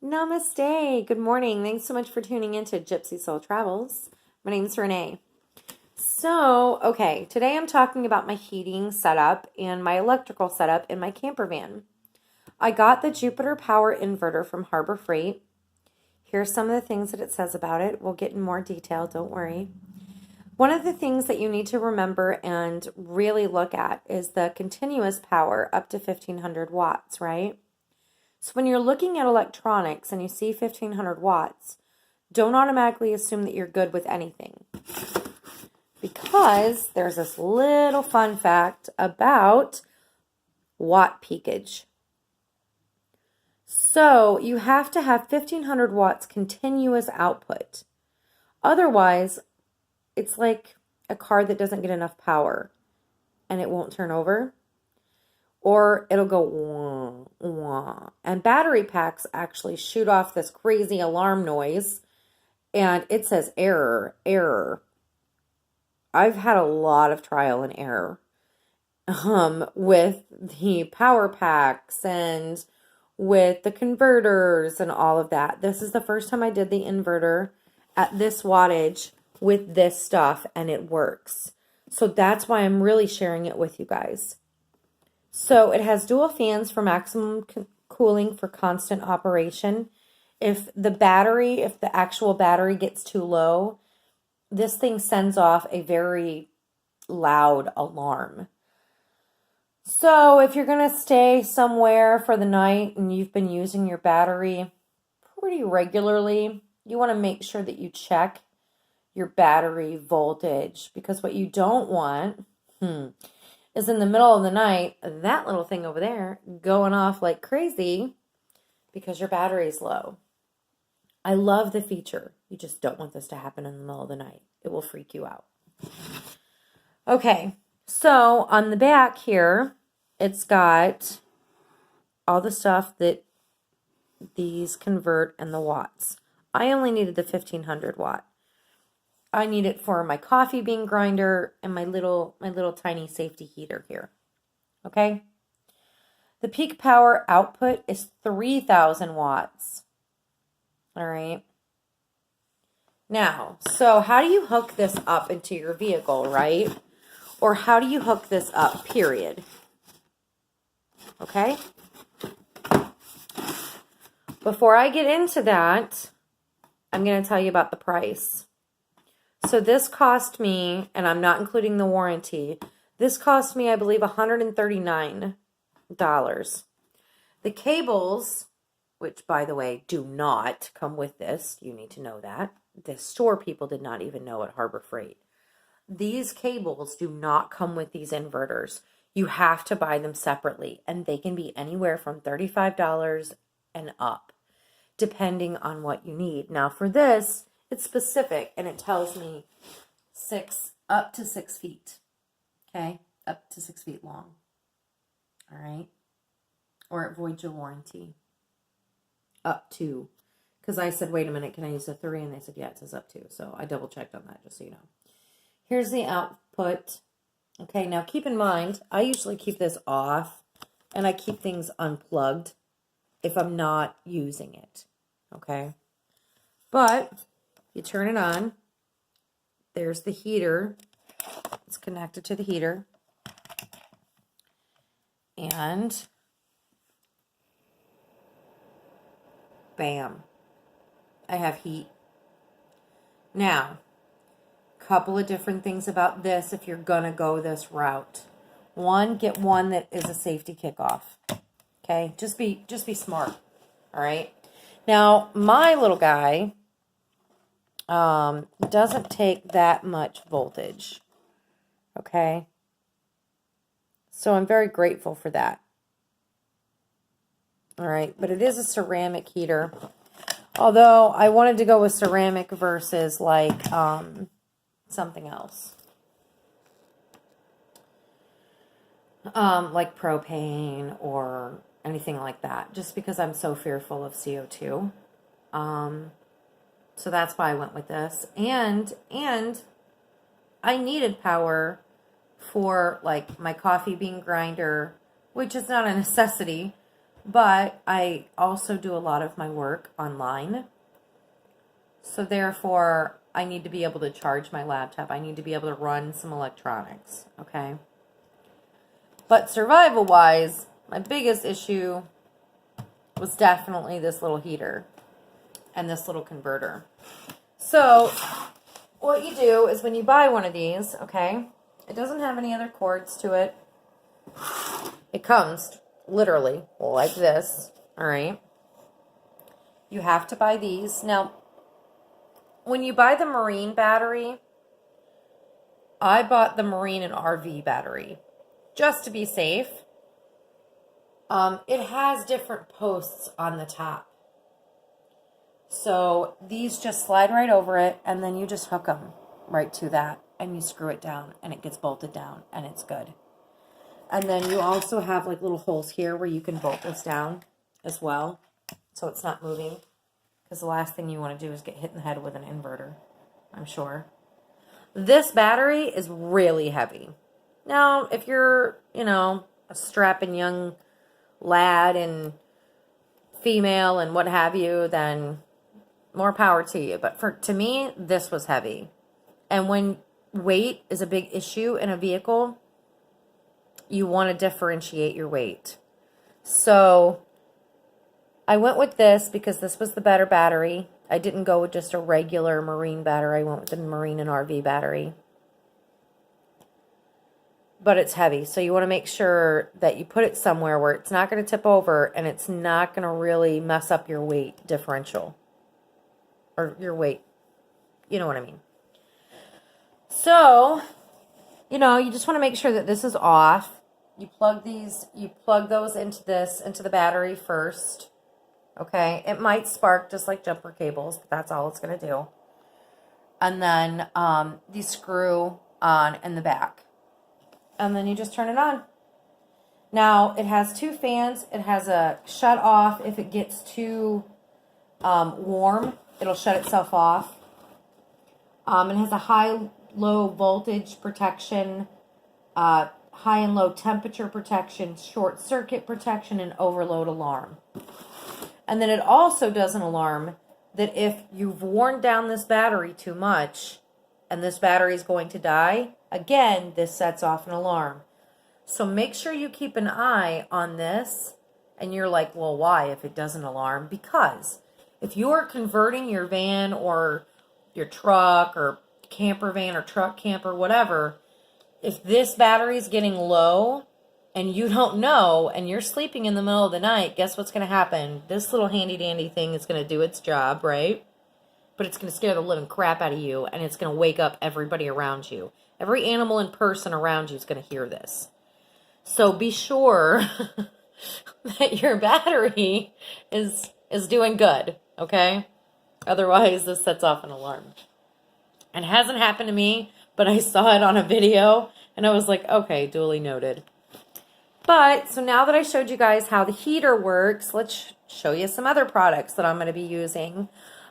Namaste. Good morning. Thanks so much for tuning into Gypsy Soul Travels. My name's Renee. Today I'm talking about my heating setup and my electrical setup in my camper van. I got the Jupiter Power inverter from Harbor Freight. Here's some of the things that it says about it. We'll get in more detail, don't worry. One of the things that you need to remember and really look at is the continuous power up to 1500 watts, right? So when you're looking at electronics and you see 1500 watts, don't automatically assume that you're good with anything. Because there's this little fun fact about watt peakage. So you have to have 1500 watts continuous output. Otherwise, it's like a car that doesn't get enough power and it won't turn over. Or it'll go wah, wah. And battery packs actually shoot off this crazy alarm noise. And it says error, error. I've had a lot of trial and error with the power packs and with the converters and all of that. This is the first time I did the inverter at this wattage with this stuff, and it works. So that's why I'm really sharing it with you guys. So it has dual fans for maximum cooling for constant operation. If the actual battery gets too low, this thing sends off a very loud alarm. So if you're going to stay somewhere for the night and you've been using your battery pretty regularly, you want to make sure that you check your battery voltage, because what you don't want is in the middle of the night, that little thing over there going off like crazy because your battery's low. I love the feature. You just don't want this to happen in the middle of the night. It will freak you out. Okay, so on the back here, it's got all the stuff that these convert and the watts. I only needed the 1500 watt. I need it for my coffee bean grinder and my little tiny safety heater here. Okay? The peak power output is 3000 watts. All right. Now, so how do you hook this up into your vehicle, right? Or how do you hook this up, period? Okay? Before I get into that, I'm going to tell you about the price. So this cost me, and I'm not including the warranty, this cost me, I believe, $139. The cables, which, by the way, do not come with this. You need to know that. The store people did not even know at Harbor Freight. These cables do not come with these inverters. You have to buy them separately, and they can be anywhere from $35 and up, depending on what you need. Now, for this, it's specific, and it tells me up to 6 feet. Okay? Up to 6 feet long. All right? Or it voids your warranty. Up to. Because I said, wait a minute, can I use a 3? And they said, yeah, it says up to. So I double checked on that, just so you know. Here's the output. Okay, now keep in mind, I usually keep this off, and I keep things unplugged if I'm not using it. Okay? But you turn it on. There's the heater. It's connected to the heater. And bam. I have heat. Now, couple of different things about this if you're gonna go this route. One, get one that is a safety kickoff. Okay? Just be smart. All right? Now, my little guy doesn't take that much voltage. Okay? So I'm very grateful for that. All right, but it is a ceramic heater. Although I wanted to go with ceramic versus like something else. Like propane or anything like that, just because I'm so fearful of CO2. So that's why I went with this. And I needed power for like my coffee bean grinder, which is not a necessity, but I also do a lot of my work online. So therefore, I need to be able to charge my laptop. I need to be able to run some electronics, okay? But survival-wise, my biggest issue was definitely this little heater and this little converter. So what you do is when you buy one of these, okay, it doesn't have any other cords to it. It comes literally like this, all right? You have to buy these. Now, when you buy the marine battery, I bought the marine and RV battery just to be safe. It has different posts on the top. So these just slide right over it, and then you just hook them right to that, and you screw it down, and it gets bolted down, and it's good. And then you also have like little holes here where you can bolt this down as well, so it's not moving. Because the last thing you want to do is get hit in the head with an inverter, I'm sure. This battery is really heavy. Now, if you're, a strapping young lad and female and what have you, then more power to you. But to me, this was heavy. And when weight is a big issue in a vehicle, you want to differentiate your weight. So I went with this because this was the better battery. I didn't go with just a regular marine battery. I went with the marine and RV battery. But it's heavy, so you want to make sure that you put it somewhere where it's not going to tip over and it's not going to really mess up your weight differential. Or your weight. You know what I mean. So, you just want to make sure that this is off. You plug those into the battery first. Okay, it might spark just like jumper cables, but that's all it's going to do. And then the screw on in the back. And then you just turn it on. Now, it has two fans. It has a shut off. If it gets too warm, it'll shut itself off. It has a high-low voltage protection, high and low temperature protection, short circuit protection, and overload alarm. And then it also does an alarm that if you've worn down this battery too much and this battery is going to die, again, this sets off an alarm. So make sure you keep an eye on this. And you're like, well, why if it doesn't alarm? Because if you're converting your van or your truck or camper van or truck camper, whatever, if this battery is getting low and you don't know, and you're sleeping in the middle of the night, guess what's going to happen? This little handy-dandy thing is going to do its job, right? But it's going to scare the living crap out of you, and it's going to wake up everybody around you. Every animal and person around you is going to hear this. So be sure that your battery is doing good, okay? Otherwise, this sets off an alarm. And it hasn't happened to me, but I saw it on a video, and I was like, okay, duly noted. But, so now that I showed you guys how the heater works, let's show you some other products that I'm going to be using.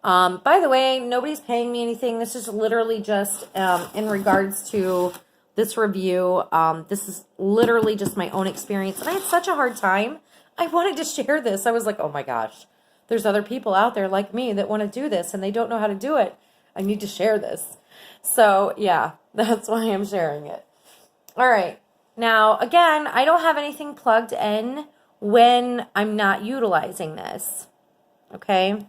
By the way, nobody's paying me anything. This is literally just in regards to this review. This is literally just my own experience. And I had such a hard time. I wanted to share this. I was like, oh my gosh, there's other people out there like me that want to do this and they don't know how to do it. I need to share this. So, yeah, that's why I'm sharing it. All right. Now, again, I don't have anything plugged in when I'm not utilizing this, okay?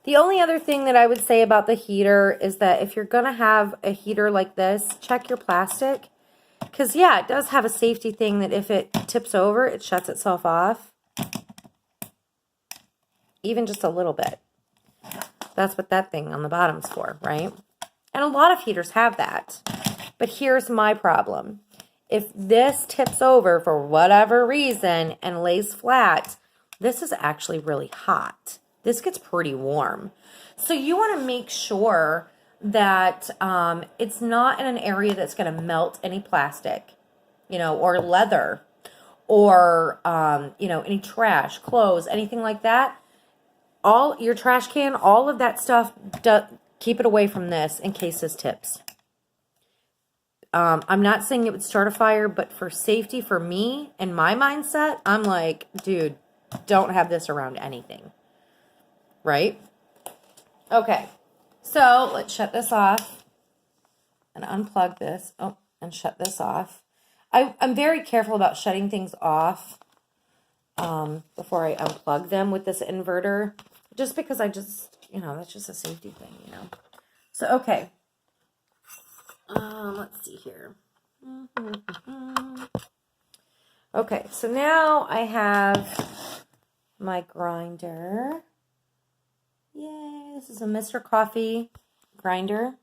The only other thing that I would say about the heater is that if you're going to have a heater like this, check your plastic. Because, yeah, it does have a safety thing that if it tips over, it shuts itself off. Even just a little bit. That's what that thing on the bottom's for, right? And a lot of heaters have that. But here's my problem. If this tips over for whatever reason and lays flat, this is actually really hot. This gets pretty warm. So you want to make sure that it's not in an area that's going to melt any plastic, or leather, or, any trash, clothes, anything like that. All your trash can, all of that stuff, keep it away from this in case this tips. I'm not saying it would start a fire, but for safety for me and my mindset, I'm like, dude, don't have this around anything, right? Okay, so let's shut this off and unplug this. Oh, and shut this off. I'm very careful about shutting things off before I unplug them with this inverter, just because I just, that's just a safety thing, So, okay. Let's see here. Okay, so now I have my grinder. Yay, this is a Mr. Coffee grinder.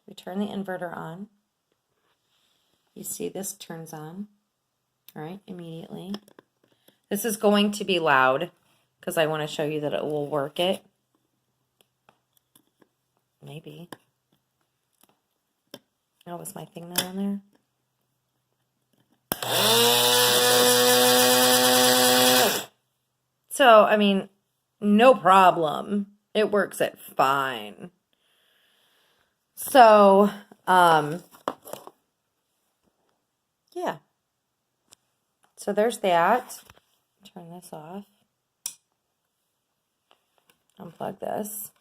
We turn the inverter on. You see this turns on, right, immediately. This is going to be loud because I want to show you that it will work it. Maybe. Oh, was my thing not on there? So, I mean, no problem. It works it fine. So, yeah. So there's that. Turn this off. Unplug this.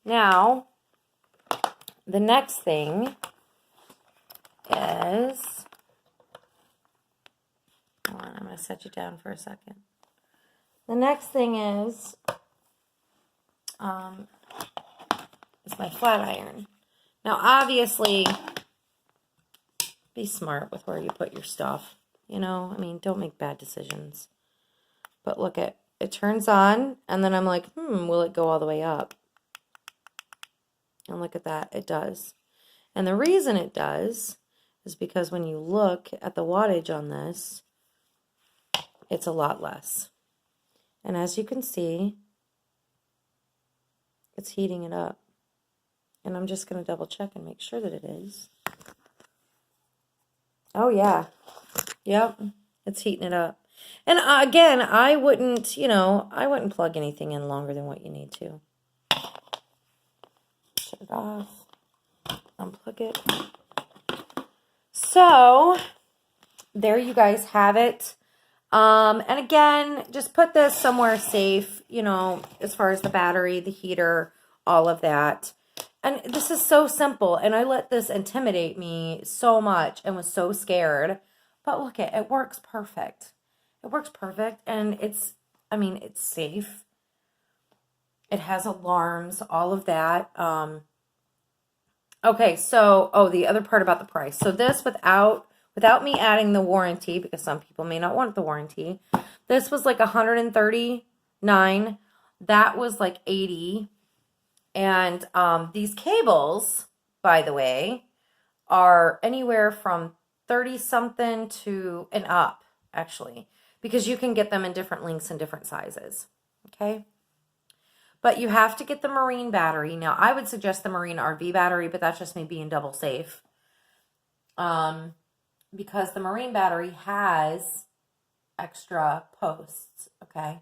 Now, the next thing is, hold on, I'm going to set you down for a second. The next thing is my flat iron. Now, obviously, be smart with where you put your stuff. I mean, don't make bad decisions. But look at it turns on, and then I'm like, will it go all the way up? And look at that, it does. And the reason it does is because when you look at the wattage on this, it's a lot less. And as you can see, it's heating it up. And I'm just going to double check and make sure that it is. Oh, yeah. Yep, it's heating it up. And again, I wouldn't plug anything in longer than what you need to. Shut it off. Unplug it. So, there you guys have it. And again, just put this somewhere safe, as far as the battery, the heater, all of that. And this is so simple. And I let this intimidate me so much and was so scared. But look, it works perfect. It works perfect. And it's safe. It has alarms, all of that. Okay, so, the other part about the price. So this, without me adding the warranty, because some people may not want the warranty, this was like $139. That was like $80. And these cables, by the way, are anywhere from 30-something to and up, actually, because you can get them in different lengths and different sizes, okay? But you have to get the marine battery. Now, I would suggest the marine RV battery, but that's just me being double safe. Because the marine battery has extra posts, okay?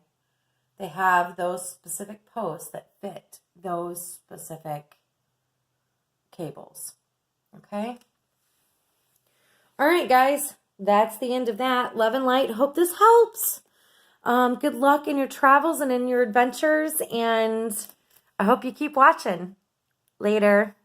They have those specific posts that fit those specific cables, okay? All right, guys, that's the end of that. Love and light. Hope this helps. Good luck in your travels and in your adventures, and I hope you keep watching. Later.